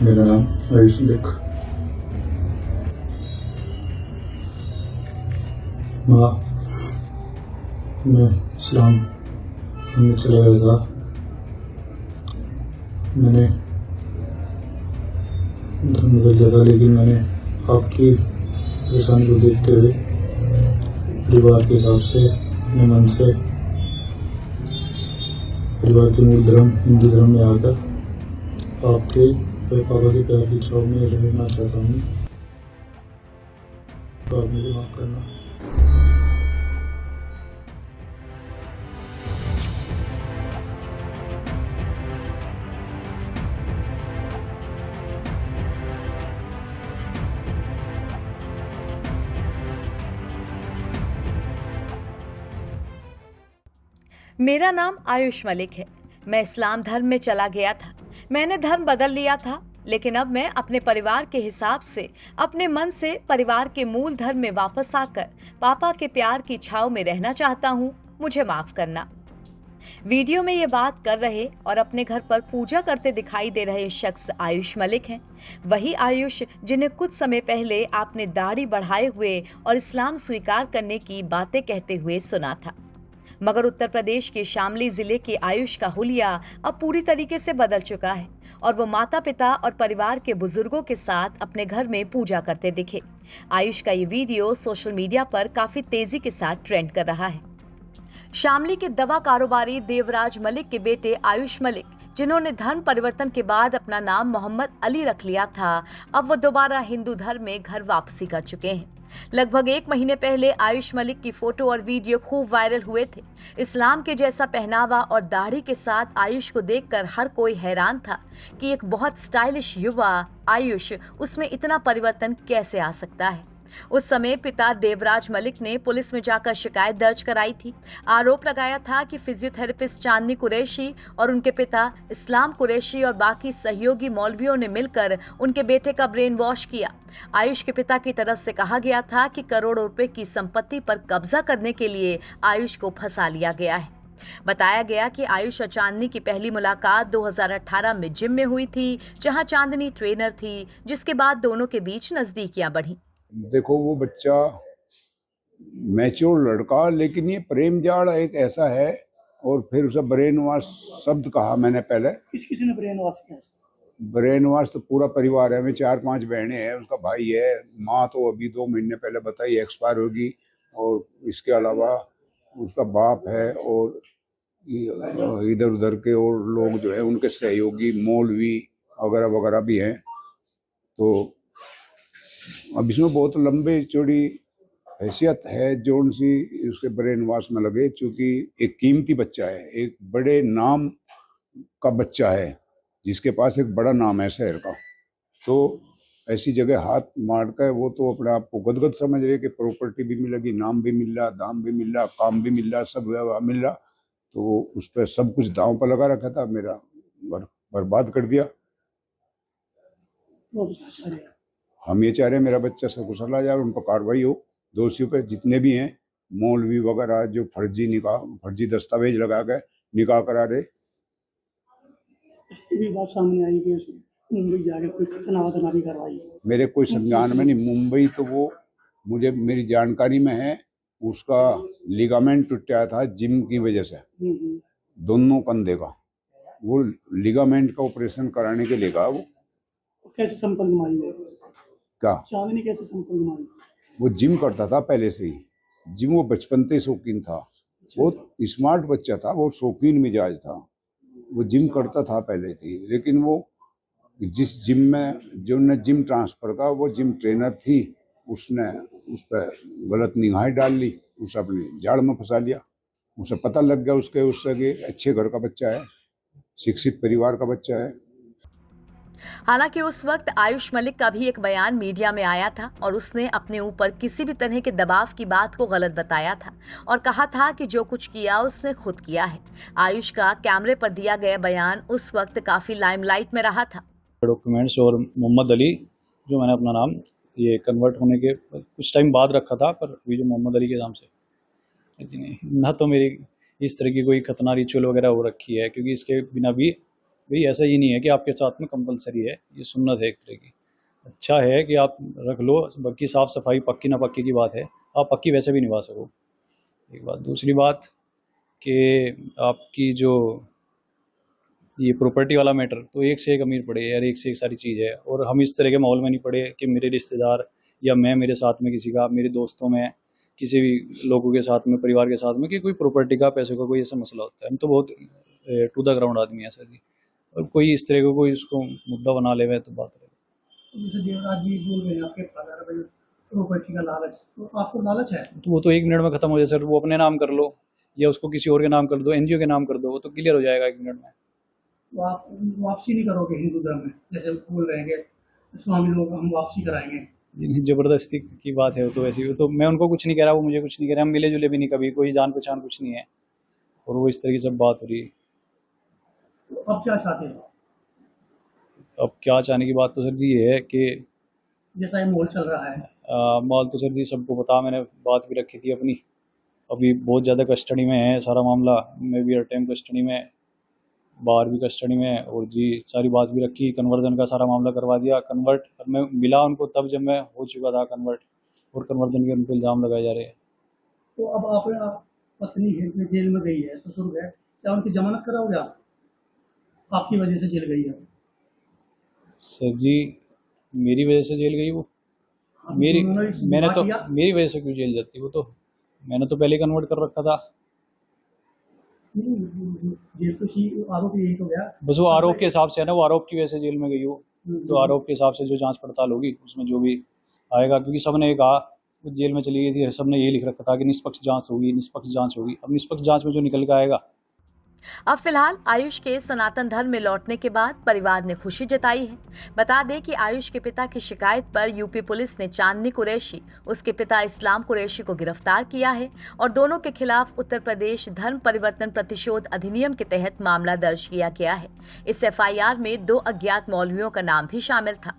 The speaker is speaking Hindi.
मेरा नाम आयुष मलिक। माँ, मैं इस्लाम में चला गया था। मैंने धर्म बदल दिया था, लेकिन मैंने आपकी परेशानी को देखते हुए परिवार के हिसाब से अपने मन से परिवार के मूल धर्म हिंदू धर्म में आकर आपके पापा के प्यार की छाव में रहना चाहता हूँ। तो आप मुझे माफ करना। मेरा नाम आयुष मलिक है। मैं इस्लाम धर्म में चला गया था। मैंने धर्म बदल लिया था, लेकिन अब मैं अपने परिवार के हिसाब से अपने मन से परिवार के मूल धर्म में वापस आकर पापा के प्यार की छाव में रहना चाहता हूँ। मुझे माफ करना। वीडियो में ये बात कर रहे और अपने घर पर पूजा करते दिखाई दे रहे शख्स आयुष मलिक हैं। वही आयुष जिन्हें कुछ समय पहले आपने दाढ़ी बढ़ाए हुए और इस्लाम स्वीकार करने की बातें कहते हुए सुना था। मगर उत्तर प्रदेश के शामली जिले के आयुष का हुलिया अब पूरी तरीके से बदल चुका है और वो माता पिता और परिवार के बुजुर्गों के साथ अपने घर में पूजा करते दिखे। आयुष का ये वीडियो सोशल मीडिया पर काफी तेजी के साथ ट्रेंड कर रहा है। शामली के दवा कारोबारी देवराज मलिक के बेटे आयुष मलिक, जिन्होंने धर्म परिवर्तन के बाद अपना नाम मोहम्मद अली रख लिया था, अब वो दोबारा हिंदू धर्म में घर वापसी कर चुके हैं। लगभग 1 महीने पहले आयुष मलिक की फोटो और वीडियो खूब वायरल हुए थे। इस्लाम के जैसा पहनावा और दाढ़ी के साथ आयुष को देखकर हर कोई हैरान था कि एक बहुत स्टाइलिश युवा आयुष, उसमें इतना परिवर्तन कैसे आ सकता है। उस समय पिता देवराज मलिक ने पुलिस में जाकर शिकायत दर्ज कराई थी। आरोप लगाया था कि फिजियोथेरेपिस्ट चांदनी कुरैशी और उनके पिता इस्लाम कुरैशी और बाकी सहयोगी मौलवियों ने मिलकर उनके बेटे का ब्रेन वॉश किया। आयुष के पिता की तरफ से कहा गया था कि करोड़ों रुपए की संपत्ति पर कब्जा करने के लिए आयुष को फंसा लिया गया है। बताया गया कि आयुष और चांदनी की पहली मुलाकात 2018 में जिम में हुई थी, जहां चांदनी ट्रेनर थी, जिसके बाद दोनों के बीच नजदीकियां बढ़ी। देखो, वो बच्चा मैच्योर लड़का, लेकिन ये प्रेम जाल एक ऐसा है। और फिर उसे ब्रेन वॉश शब्द कहा मैंने पहले। किसी ने ब्रेन वॉश किया? ब्रेन वॉश तो पूरा परिवार है। मैं 4-5 बहनें हैं, उसका भाई है, माँ तो अभी 2 महीने पहले बताई एक्सपायर होगी, और इसके अलावा उसका बाप है, और इधर उधर के और लोग जो है उनके सहयोगी मौलवी वगैरह वगैरह भी हैं। तो अब इसमें बहुत लंबी चौड़ी हैसियत है जो उनसी उसके ब्रेन वॉश में लगे, क्योंकि एक कीमती बच्चा है, एक बड़े नाम का बच्चा है, जिसके पास एक बड़ा नाम है शहर का। तो ऐसी जगह हाथ मार कर वो तो अपने आप को गदगद समझ रहे कि प्रॉपर्टी भी मिलेगी, नाम भी मिल रहा, दाम भी मिल रहा, काम भी मिल रहा, सब मिल रहा। तो उस पर सब कुछ दांव पर लगा रखा था, मेरा बर्बाद कर दिया। हम ये चाह रहे हैं मेरा बच्चा सकुशल आ जाए, उन पर कार्रवाई हो, दोषियों पे जितने भी हैं मौलवी वगैरह जो फर्जी दस्तावेज लगा के निकाह करा रहे। इसकी भी बात सामने आई कि उसने मुंबई जाके कोई खतना भी करवाई। मेरे कोई संज्ञान में नहीं। मुंबई तो वो मुझे मेरी जानकारी में है, उसका लिगामेंट टूटा था जिम की वजह से, दोनों कंधे का। वो लिगामेंट का ऑपरेशन कराने के लिए गया। वो कैसे संपर्क में आई? क्या चांदनी कैसे संपर्क में आई? वो जिम करता था पहले से ही। जिम वो बचपन से शौकीन था, बहुत स्मार्ट बच्चा था, वो शौकीन मिजाज था, वो जिम करता था पहले से ही। लेकिन वो जिस जिम में जो ने जिम ट्रांसफर का, वो जिम ट्रेनर थी, उसने उस पर गलत निगाहें डाल ली, उसे अपनी जाड़ में फंसा लिया। उसे पता लग गया उसके अच्छे घर का बच्चा है, शिक्षित परिवार का बच्चा है। हालांकि उस वक्त आयुष मलिक का भी एक बयान मीडिया में आया था और उसने अपने ऊपर किसी भी तरह के दबाव की बात को गलत बताया था और कहा था कि जो कुछ किया उसने खुद किया है। आयुष का कैमरे पर दिया गया बयान उस वक्त काफी लाइमलाइट में रहा था। डॉक्यूमेंट्स और मोहम्मद अली, जो मैंने अपना नाम ये कन्वर्ट होने के कुछ टाइम बाद रखा था, पर अभी जो मोहम्मद अली के नाम से ना तो मेरी इस तरह की कोई खतना रिचुअल वगैरह हो रखी है, क्योंकि इसके बिना भी भाई ऐसा ही नहीं है कि आपके साथ में कंपलसरी है, ये सुन्नत है एक तरह की। अच्छा है कि आप रख लो, बाकी साफ़ सफाई पक्की ना पक्की की बात है, आप पक्की वैसे भी निभा सको, एक बात। दूसरी बात कि आपकी जो ये प्रॉपर्टी वाला मैटर, तो एक से एक अमीर पड़े यार, एक से एक सारी चीज़ है, और हम इस तरह के माहौल में नहीं पड़े कि मेरे रिश्तेदार या मैं मेरे साथ में किसी का, मेरे दोस्तों में किसी भी लोगों के साथ में, परिवार के साथ में, कि कोई प्रॉपर्टी का, पैसों का कोई ऐसा मसला होता है। हम तो बहुत टू द ग्राउंड आदमी है सर जी, और कोई इस तरह का कोई उसको मुद्दा बना ले तो बात रहे। जैसे देवराज जी बोल रहे हैं आपके फादर भाई प्रॉपर्टी का लालच, तो आपको लालच है? तो वो तो एक मिनट में ख़त्म हो जाए सर, वो अपने नाम कर लो या उसको किसी और के नाम कर दो, एनजीओ के नाम कर दो, वो तो क्लियर हो जाएगा एक मिनट में। तो आप वापसी नहीं करोगे हिंदू धर्म में, जैसे बोल रहे हैं कि स्वामी लोग हम वापसी कराएंगे? ज़बरदस्ती की बात है वो तो, ऐसी तो मैं उनको कुछ नहीं कह रहा, वो मुझे कुछ नहीं कह रहे, हम मिले जुले भी नहीं कभी, कोई जान पहचान कुछ नहीं है, और वो इस तरह की सब बात हो रही है। तो अब क्या चाहते हो? अब क्या चाहने की बात तो सर जी ये है कि जैसा ये माहौल चल रहा है, माल तो सर जी सबको पता, मैंने बात भी रखी थी अपनी, अभी बहुत ज़्यादा कस्टडी में है सारा मामला, मैं भी हर टाइम कस्टडी में, बाहर भी कस्टडी में, और जी सारी बात भी रखी, कन्वर्जन का सारा मामला करवा दिया। कन्वर्ट मैं मिला उनको तब जब मैं हो चुका था कन्वर्ट, और कन्वर्जन के उनको इल्ज़ाम लगाए जा रहे हैं। तो अब आप पत्नी जेल में गई है, ससुर है, क्या उनकी जमानत कराओगे आप? आपकी वजह से जेल गई है सर जी, मेरी वजह से जेल गई वो? मेरी उन्होंने इस मैंने बात तो किया? मेरी वजह से क्यों जेल जाती वो, तो मैंने तो पहले कन्वर्ट कर रखा था। जेल तो आरोप यही तो गया। बस वो आरोप के हिसाब से है ना, वो आरोप की वजह से जेल में गई वो, तो आरोप के हिसाब से जो जांच पड़ताल होगी उसमें जो भी आएगा, क्योंकि सबने ये कहा, वो जेल में चली गई थी, सबने यही लिख रखा था कि निष्पक्ष जांच होगी, निष्पक्ष जांच होगी। अब निष्पक्ष जांच में जो निकल के आएगा। अब फिलहाल आयुष के सनातन धर्म में लौटने के बाद परिवार ने खुशी जताई है। बता दें कि आयुष के पिता की शिकायत पर यूपी पुलिस ने चांदनी कुरैशी, उसके पिता इस्लाम कुरैशी को गिरफ्तार किया है और दोनों के खिलाफ उत्तर प्रदेश धर्म परिवर्तन प्रतिशोध अधिनियम के तहत मामला दर्ज किया गया है। इस एफआईआर में 2 अज्ञात मौलवियों का नाम भी शामिल था।